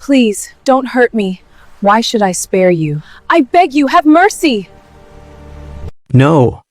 Please, don't hurt me. Why should I spare you? I beg you, have mercy! No.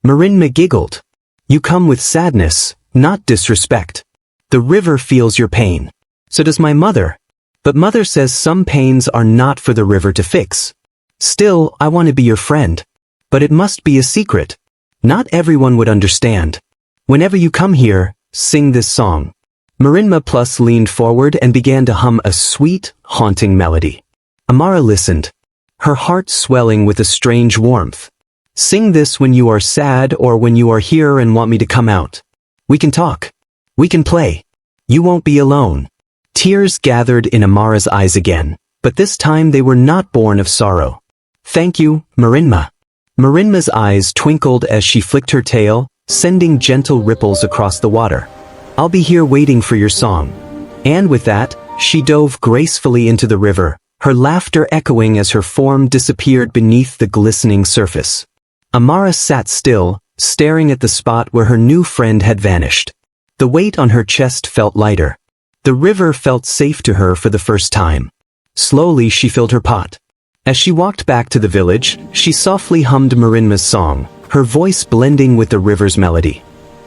Marinma giggled. You come with sadness, not disrespect. The river feels your pain. So does my mother. But mother says some pains are not for the river to fix. Still, I want to be your friend. But it must be a secret. Not everyone would understand. Whenever you come here, sing this song. Marinma Plus leaned forward and began to hum a sweet, haunting melody. Amara listened, her heart swelling with a strange warmth. Sing this when you are sad or when you are here and want me to come out. We can talk. We can play. You won't be alone. Tears gathered in Amara's eyes again, but this time they were not born of sorrow. Thank you, Marinma. Marinma's eyes twinkled as she flicked her tail, sending gentle ripples across the water. I'll be here waiting for your song. And with that, she dove gracefully into the river, her laughter echoing as her form disappeared beneath the glistening surface. Amara sat still, staring at the spot where her new friend had vanished. The weight on her chest felt lighter. The river felt safe to her for the first time. Slowly she filled her pot. As she walked back to the village, she softly hummed Marinma's song, her voice blending with the river's melody.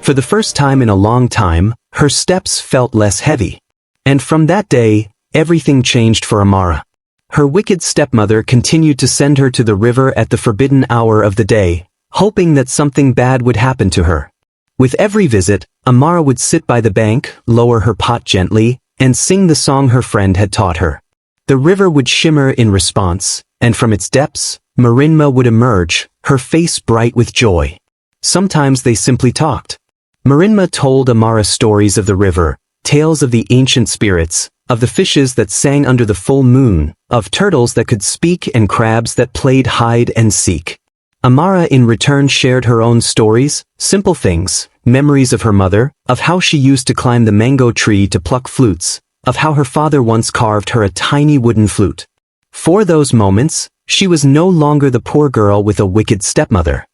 For the first time in a long time, her steps felt less heavy. And from that day, everything changed for Amara. Her wicked stepmother continued to send her to the river at the forbidden hour of the day, hoping that something bad would happen to her. With every visit, Amara would sit by the bank, lower her pot gently, and sing the song her friend had taught her. The river would shimmer in response, and from its depths, Marinma would emerge, her face bright with joy. Sometimes they simply talked. Marinma told Amara stories of the river, tales of the ancient spirits, of the fishes that sang under the full moon, of turtles that could speak and crabs that played hide and seek. Amara in return shared her own stories, simple things, memories of her mother, of how she used to climb the mango tree to pluck flutes, of how her father once carved her a tiny wooden flute. For those moments, she was no longer the poor girl with a wicked stepmother.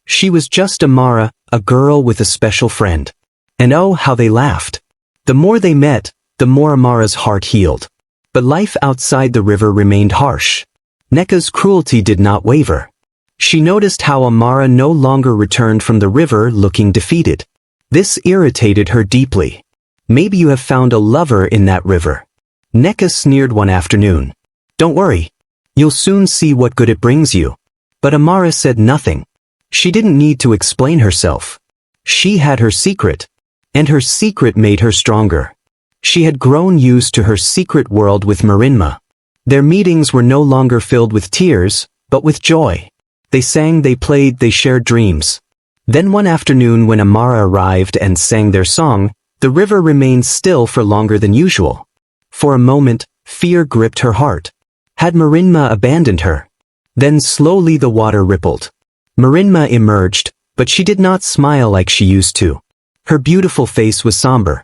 She was just Amara, a girl with a special friend. And oh, how they laughed. The more they met, the more Amara's heart healed. But life outside the river remained harsh. Neka's cruelty did not waver. She noticed how Amara no longer returned from the river looking defeated. This irritated her deeply. Maybe you have found a lover in that river. Neka sneered one afternoon. Don't worry. You'll soon see what good it brings you. But Amara said nothing. She didn't need to explain herself. She had her secret. And her secret made her stronger. She had grown used to her secret world with Marinma. Their meetings were no longer filled with tears, but with joy. They sang, they played, they shared dreams. Then one afternoon when Amara arrived and sang their song, the river remained still for longer than usual. For a moment, fear gripped her heart. Had Marinma abandoned her? Then slowly the water rippled. Marinma emerged, but she did not smile like she used to. Her beautiful face was somber.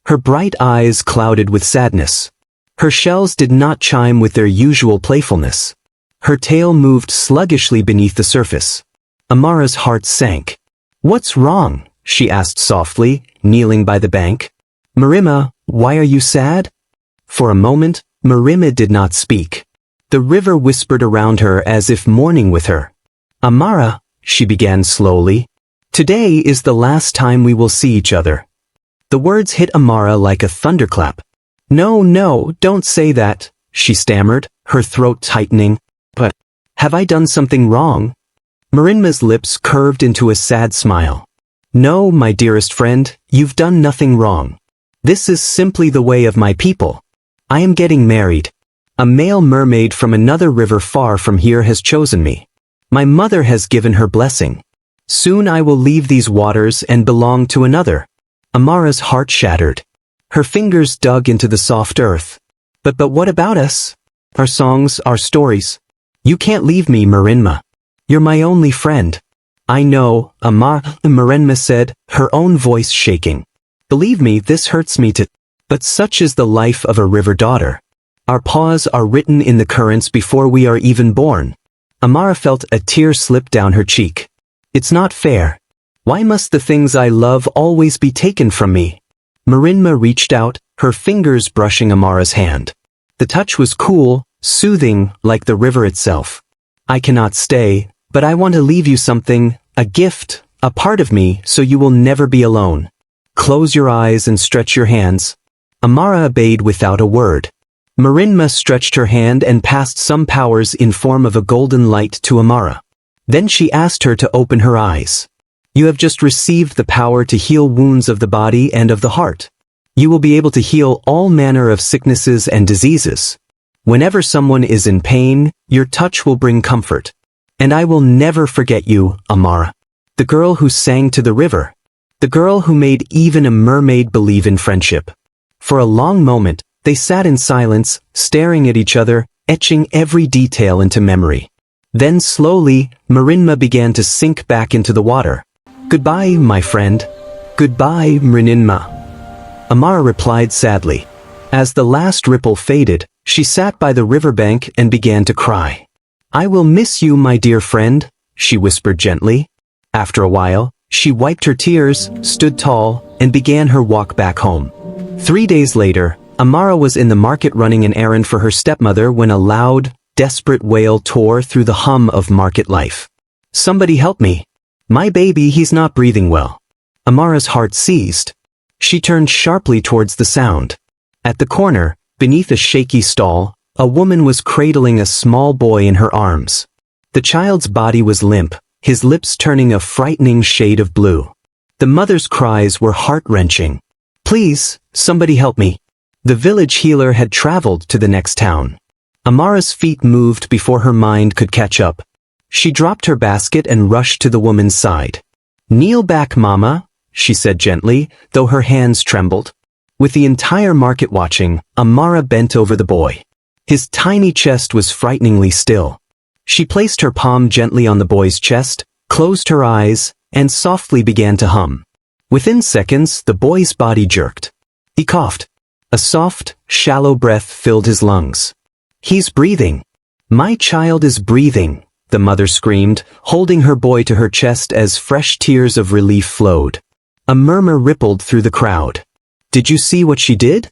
Her bright eyes clouded with sadness. Her shells did not chime with their usual playfulness. Her tail moved sluggishly beneath the surface. Amara's heart sank. What's wrong? She asked softly, kneeling by the bank. Marinma, why are you sad? For a moment, Marinma did not speak. The river whispered around her as if mourning with her. Amara, she began slowly. Today is the last time we will see each other. The words hit Amara like a thunderclap. No, don't say that, she stammered, her throat tightening. But, have I done something wrong? Marinma's lips curved into a sad smile. No, my dearest friend, you've done nothing wrong. This is simply the way of my people. I am getting married. A male mermaid from another river far from here has chosen me. My mother has given her blessing. Soon I will leave these waters and belong to another. Amara's heart shattered. Her fingers dug into the soft earth. But what about us? Our songs, our stories. You can't leave me, Marinma. You're my only friend. I know, Marinma said, her own voice shaking. Believe me, this hurts me to... But such is the life of a river daughter. Our paws are written in the currents before we are even born. Amara felt a tear slip down her cheek. It's not fair. Why must the things I love always be taken from me? Marinma reached out, her fingers brushing Amara's hand. The touch was cool, soothing, like the river itself. I cannot stay, but I want to leave you something, a gift, a part of me, so you will never be alone. Close your eyes and stretch your hands. Amara obeyed without a word. Marinma stretched her hand and passed some powers in form of a golden light to Amara. Then she asked her to open her eyes. You have just received the power to heal wounds of the body and of the heart. You will be able to heal all manner of sicknesses and diseases. Whenever someone is in pain, your touch will bring comfort. And I will never forget you, Amara. The girl who sang to the river. The girl who made even a mermaid believe in friendship. For a long moment, they sat in silence, staring at each other, etching every detail into memory. Then slowly, Marinma began to sink back into the water. Goodbye, my friend. Goodbye, Marinma. Amara replied sadly. As the last ripple faded, she sat by the riverbank and began to cry. I will miss you, my dear friend, she whispered gently. After a while, she wiped her tears, stood tall, and began her walk back home. 3 days later, Amara was in the market running an errand for her stepmother when a loud, desperate wail tore through the hum of market life. Somebody help me. My baby, he's not breathing well. Amara's heart seized. She turned sharply towards the sound. At the corner, beneath a shaky stall, a woman was cradling a small boy in her arms. The child's body was limp, his lips turning a frightening shade of blue. The mother's cries were heart-wrenching. Please, somebody help me. The village healer had traveled to the next town. Amara's feet moved before her mind could catch up. She dropped her basket and rushed to the woman's side. Kneel back, Mama, she said gently, though her hands trembled. With the entire market watching, Amara bent over the boy. His tiny chest was frighteningly still. She placed her palm gently on the boy's chest, closed her eyes, and softly began to hum. Within seconds, the boy's body jerked. He coughed. A soft, shallow breath filled his lungs. He's breathing. My child is breathing, the mother screamed, holding her boy to her chest as fresh tears of relief flowed. A murmur rippled through the crowd. Did you see what she did?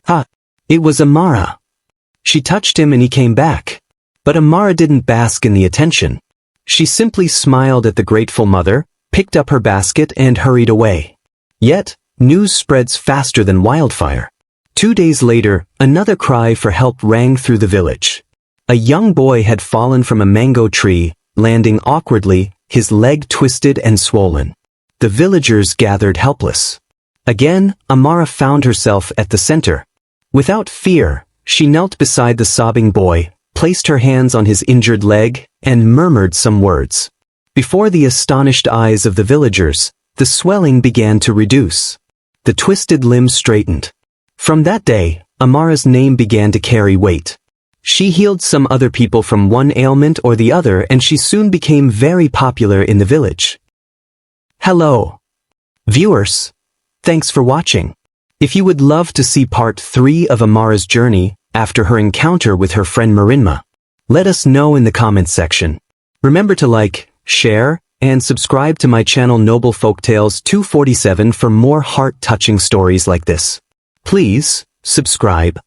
Ha! It was Amara. She touched him and he came back. But Amara didn't bask in the attention. She simply smiled at the grateful mother, picked up her basket and hurried away. Yet, news spreads faster than wildfire. 2 days later, another cry for help rang through the village. A young boy had fallen from a mango tree, landing awkwardly, his leg twisted and swollen. The villagers gathered helpless. Again, Amara found herself at the center. Without fear, she knelt beside the sobbing boy, placed her hands on his injured leg, and murmured some words. Before the astonished eyes of the villagers, the swelling began to reduce. The twisted limb straightened. From that day, Amara's name began to carry weight. She healed some other people from one ailment or the other, and she soon became very popular in the village. Hello, viewers. Thanks for watching. If you would love to see part 3 of Amara's journey after her encounter with her friend Marinma, let us know in the comments section. Remember to like, share, and subscribe to my channel Noble Folktales 247 for more heart-touching stories like this. Please, subscribe.